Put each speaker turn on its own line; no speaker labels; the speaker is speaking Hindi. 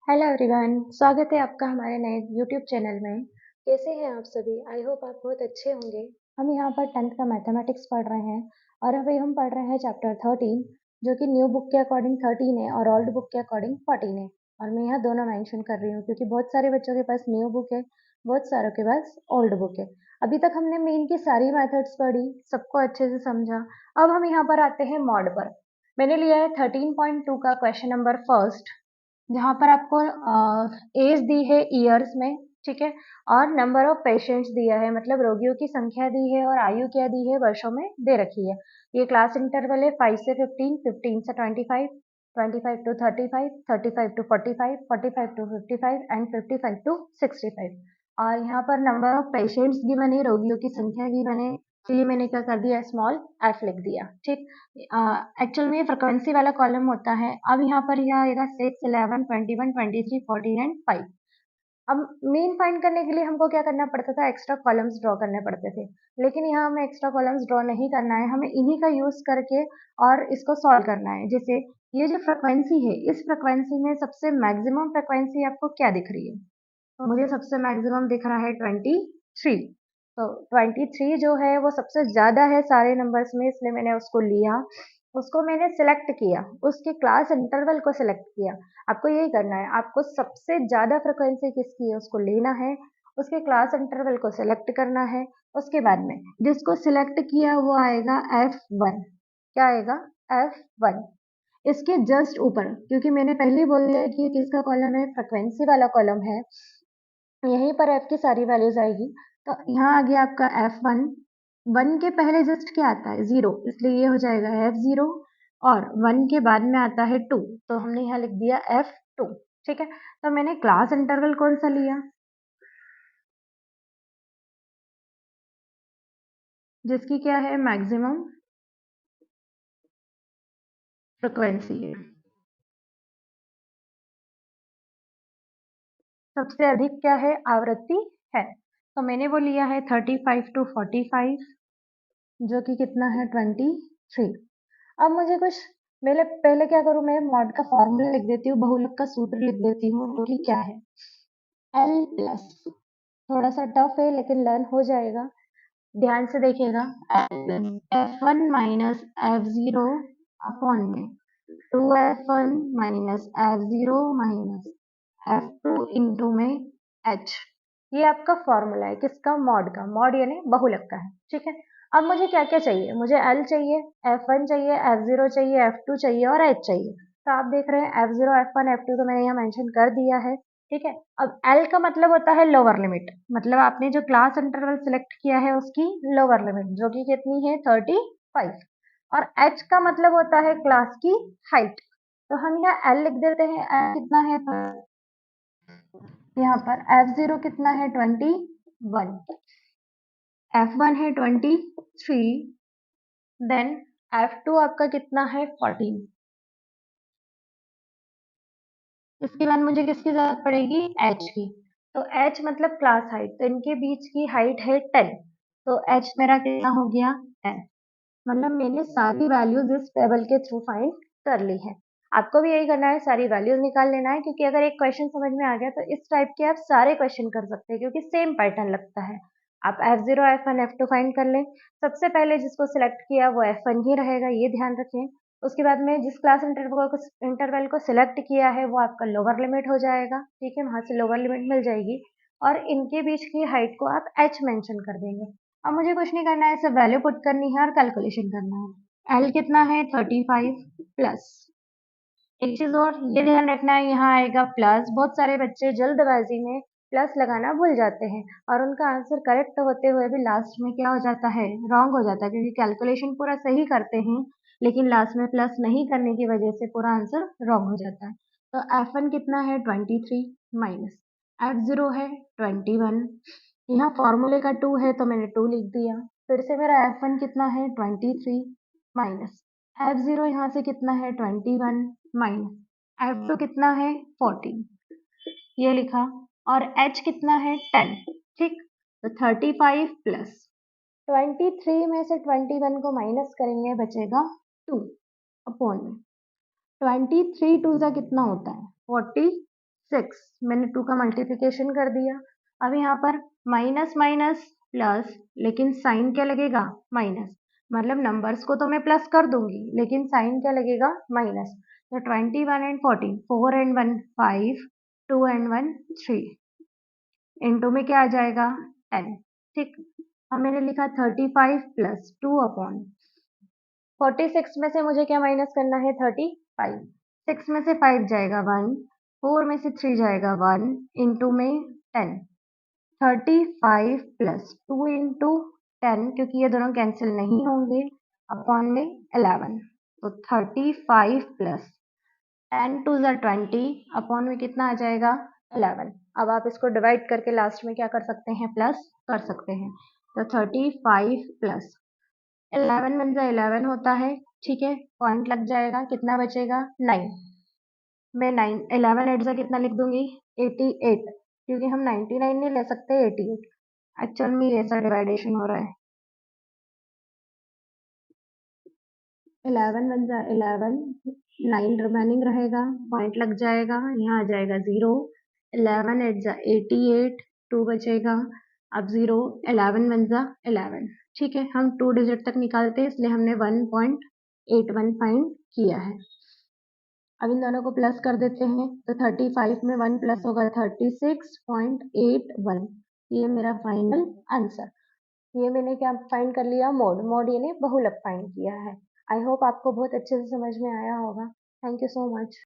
हेलो एवरीवन, स्वागत है आपका हमारे नए यूट्यूब चैनल में। कैसे हैं आप सभी? आई होप आप बहुत अच्छे होंगे। हम यहाँ पर 10th का मैथमेटिक्स पढ़ रहे हैं और अभी हम पढ़ रहे हैं चैप्टर 13, जो कि न्यू बुक के अकॉर्डिंग 13 है और ओल्ड बुक के अकॉर्डिंग 14 है। और मैं यहाँ दोनों मेंशन कर रही हूँ क्योंकि बहुत सारे बच्चों के पास न्यू बुक है, बहुत सारों के पास ओल्ड बुक है। अभी तक हमने मेन की सारी मेथड्स पढ़ी, सबको अच्छे से समझा। अब हम यहाँ पर आते हैं मॉड पर। मैंने लिया है 13.2 का क्वेश्चन नंबर फर्स्ट, जहाँ पर आपको एज दी है ईयर्स में, ठीक है, और नंबर ऑफ पेशेंट्स दिया है, मतलब रोगियों की संख्या दी है और आयु क्या दी है, वर्षों में दे रखी है। ये क्लास इंटरवल है 5 से 15, 15 से 25, 25 to 35, 35 to 45, 45 to 55 and 55 to 65। और यहाँ पर नंबर ऑफ पेशेंट्स गिवन है, रोगियों की संख्या गिवन है, इसलिए मैंने क्या कर दिया, स्मॉल एफ लिख दिया। ठीक, एक्चुअल में फ्रिक्वेंसी वाला कॉलम होता है। अब यहाँ पर यह आएगा 6, 11, 21, 23, 14 एंड 5। अब मीन फाइंड करने के लिए हमको क्या करना पड़ता था, एक्स्ट्रा कॉलम्स ड्रॉ करने पड़ते थे। लेकिन यहाँ हमें एक्स्ट्रा कॉलम्स ड्रॉ नहीं करना है, हमें इन्हीं का यूज करके और इसको सॉल्व करना है। जैसे ये जो फ्रिक्वेंसी है, इस फ्रिक्वेंसी में सबसे मैक्सिमम फ्रिक्वेंसी आपको क्या दिख रही है? तो मुझे सबसे मैक्सिमम दिख रहा है 23। तो 23 जो है वो सबसे ज्यादा है सारे नंबर्स में, इसलिए मैंने उसको लिया, उसको मैंने सिलेक्ट किया, उसके क्लास इंटरवल को सिलेक्ट किया। आपको यही करना है, आपको सबसे ज्यादा फ्रिक्वेंसी किसकी है उसको लेना है, उसके क्लास इंटरवल को सिलेक्ट करना है। उसके बाद में जिसको सिलेक्ट किया वो आएगा F1। क्या आएगा? F1। इसके जस्ट ऊपर, क्योंकि मैंने पहले ही बोल दिया कि ये किसका कॉलम है, फ्रिक्वेंसी वाला कॉलम है, यहीं पर f की सारी वैल्यूज आएगी। तो यहाँ आ गया आपका F1। 1 के पहले जस्ट क्या आता है, 0, इसलिए ये हो जाएगा F0। और 1 के बाद में आता है 2, तो हमने यहाँ लिख दिया F2। ठीक है, तो मैंने क्लास इंटरवल कौन सा लिया, जिसकी क्या है, मैक्सिमम फ्रिक्वेंसी है, सबसे अधिक क्या है, आवृत्ति है। तो मैंने वो लिया है 35 टू 45, जो कि कितना है, 23। अब मुझे कुछ, पहले पहले क्या करूं, मैं मॉड का फॉर्मूला लिख देती हूँ, बहुलक का सूत्र लिख देती हूँ, जो कि क्या है, L प्लस, थोड़ा सा टफ है लेकिन लर्न हो जाएगा, ध्यान से देखिएगा। F1 माइनस F0 अपॉन में 2F1 minus F0 minus F2 into में H। ये आपका फॉर्मूला है किसका, मॉड का, मॉड यानी बहुलक का है। ठीक है, अब मुझे क्या क्या चाहिए, मुझे L चाहिए, F1 चाहिए, F0 चाहिए, F2 चाहिए और H चाहिए। तो आप देख रहे हैं F0, F1, F2 तो मैंने यहाँ मेंशन कर दिया है। ठीक है, अब L का मतलब होता है लोअर लिमिट, मतलब आपने जो क्लास इंटरवल सिलेक्ट किया है उसकी लोअर लिमिट, जो कि कितनी है, 35। और H का मतलब होता है क्लास की हाइट। तो हम यहाँ L लिख देते हैं, L कितना है, यहाँ पर F0 कितना है, 21, F1 है 23, देन F2 आपका कितना है, 14। इसके बाद मुझे किसकी जरूरत पड़ेगी, H की। तो H मतलब क्लास हाइट, तो इनके बीच की हाइट है 10, तो H मेरा कितना हो गया, 10। मतलब मैंने सारी वैल्यूज इस टेबल के थ्रू फाइंड कर ली है। आपको भी यही करना है, सारी वैल्यूज निकाल लेना है, क्योंकि अगर एक क्वेश्चन समझ में आ गया तो इस टाइप के आप सारे क्वेश्चन कर सकते हैं, क्योंकि सेम पैटर्न लगता है। आप F0, F1, F2 फाइंड कर लें। सबसे पहले जिसको सिलेक्ट किया वो F1 ही रहेगा, ये ध्यान रखें। उसके बाद में जिस क्लास इंटरवल को सिलेक्ट किया है वो आपका लोअर लिमिट हो जाएगा। ठीक है, वहां से लोअर लिमिट मिल जाएगी, और इनके बीच की हाइट को आप H मेंशन कर देंगे। अब मुझे कुछ नहीं करना है, सिर्फ वैल्यू पुट करनी है और कैलकुलेशन करना है। L कितना है, 35 प्लस, एक चीज और ये ध्यान रखना है, यहाँ आएगा प्लस। बहुत सारे बच्चे जल्दबाजी में प्लस लगाना भूल जाते हैं और उनका आंसर करेक्ट होते हुए भी लास्ट में क्या हो जाता है, रॉन्ग हो जाता है, क्योंकि कैलकुलेशन पूरा सही करते हैं लेकिन लास्ट में प्लस नहीं करने की वजह से पूरा आंसर रॉन्ग हो जाता है। तो F1 कितना है, 23 माइनस F0 है 21, यहाँ फॉर्मूले का 2 है तो मैंने 2 लिख दिया। फिर से मेरा F1 कितना है, 23 माइनस F0 यहाँ से कितना है, 21 माइनस F2 कितना है, 14, ये लिखा। और H कितना है, 10। ठीक, तो 35 प्लस 23 में से 21 को माइनस करेंगे, बचेगा 2 अपॉन में 23 2 का कितना होता है, 46। 6, मैंने 2 का मल्टीप्लिकेशन कर दिया। अब यहाँ पर माइनस माइनस प्लस, लेकिन साइन क्या लगेगा? माइनस। मतलब नंबर्स को तो मैं प्लस कर दूंगी, लेकिन साइन क्या लगेगा? माइनस। तो 21 एंड 14, 4 एंड 1 5, 2 एंड 1 3, इनटू में क्या आ जाएगा? 10। ठीक। अब मैंने लिखा 35 प्लस 2 अपॉन 46 में से मुझे क्या माइनस करना है? 35। 6 में से 5 जाएगा 1, 4 में से 3 जाएगा 1, इंटू में 10। 35 प्लस 2 इंटू 10, क्योंकि ये दोनों कैंसिल नहीं होंगे, अपॉन में 11। तो 35 प्लस 10 टू ज़ा 20, अपॉन में कितना आ जाएगा? 11। अब आप इसको डिवाइड करके लास्ट में क्या कर सकते हैं? प्लस कर सकते हैं। तो 35 प्लस 11 वन ज़ा 11 होता है, ठीक है, पॉइंट लग जाएगा, कितना बचेगा? 9। मैं 9 11 एट ज़ा कितना लिख दूंगी? 88, क्योंकि हम 99 नहीं ले सकते, 88। एक्चुअल में ऐसा डिवाइडेशन हो रहा है। 11 वन ज़ा 11, 9 रिमेनिंग रहेगा, पॉइंट लग जाएगा, यहाँ आ जाएगा 0। 11 एट ज़ा 88, 2 बचेगा। अब 0, 11 वन ज़ा 11, ठीक है, हम 2 डिजिट तक निकालते हैं, इसलिए हमने 1.81 फाइंड किया है। अब इन दोनों को प्लस कर देते हैं, तो 35 में 1 प्लस होगा 36.81। ये मेरा फाइनल आंसर। ये मैंने क्या फाइंड कर लिया? मोड। मोड यानी बहुलक फाइंड किया है। आई होप आपको बहुत अच्छे से समझ में आया होगा। Thank you so much.